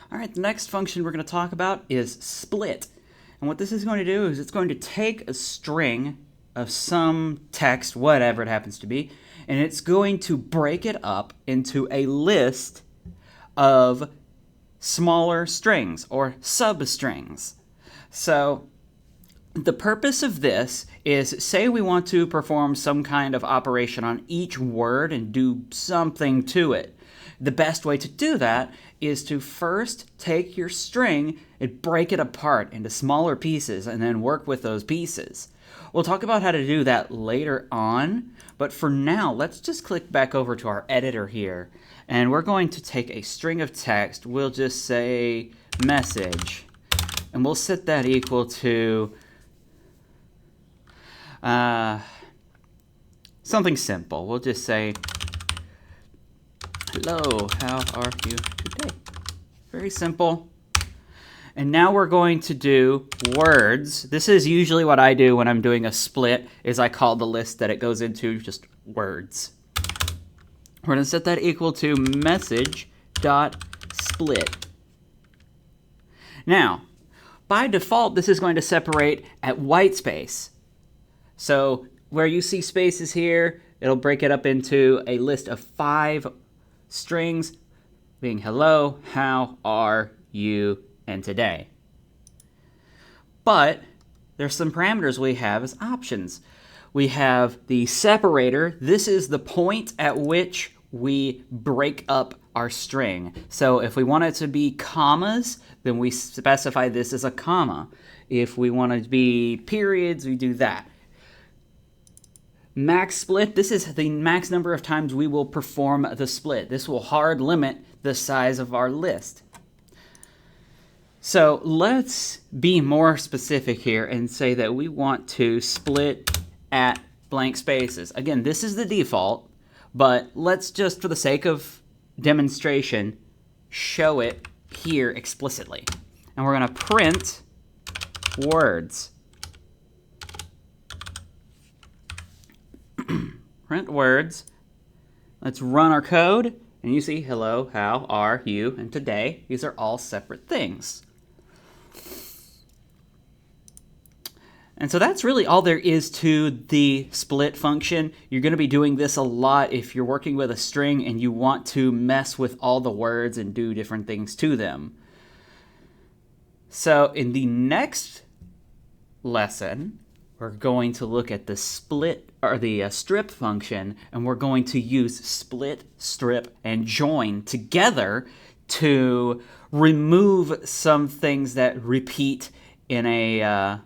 All right, the next function we're going to talk about is split. And what this is going to do is it's going to take a string of some text, whatever it happens to be, and it's going to break it up into a list of smaller strings or substrings. So the purpose of this is, say we want to perform some kind of operation on each word and do something to it. The best way to do that is to first take your string and break it apart into smaller pieces and then work with those pieces. We'll talk about how to do that later on, but for now, let's just click back over to our editor here, and we're going to take a string of text. We'll just say message, and we'll set that equal to something simple. We'll just say, hello, how are you today? Very simple. And now we're going to do words. This is usually what I do when I'm doing a split, is I call the list that it goes into just words. We're going to set that equal to message.split. Now, by default, this is going to separate at white space. So where you see spaces here, it'll break it up into a list of 5 strings, being hello, how are you, and today. But there's some parameters we have as options. We have the separator. This is the point at which we break up our string. So if we want it to be commas, then we specify this as a comma. If we want it to be periods, we do that. Max split, this is the max number of times we will perform the split. This will hard limit the size of our list. So let's be more specific here and say that we want to split at blank spaces. Again, this is the default, but let's just, for the sake of demonstration, show it here explicitly. And we're going to print words. Print words. Let's run our code, and you see hello, how are you, and today. These are all separate things. And so that's really all there is to the split function. You're going to be doing this a lot if you're working with a string and you want to mess with all the words and do different things to them. So in the next lesson, we're going to look at the split, or the strip function, and we're going to use split, strip, and join together to remove some things that repeat in a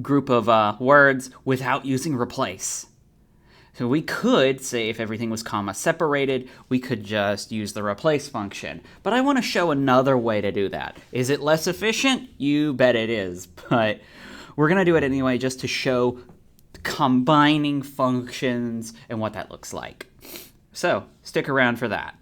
group of words without using replace. So we could say, if everything was comma separated, we could just use the replace function. But I want to show another way to do that. Is it less efficient? You bet it is. But we're going to do it anyway just to show combining functions and what that looks like. So stick around for that.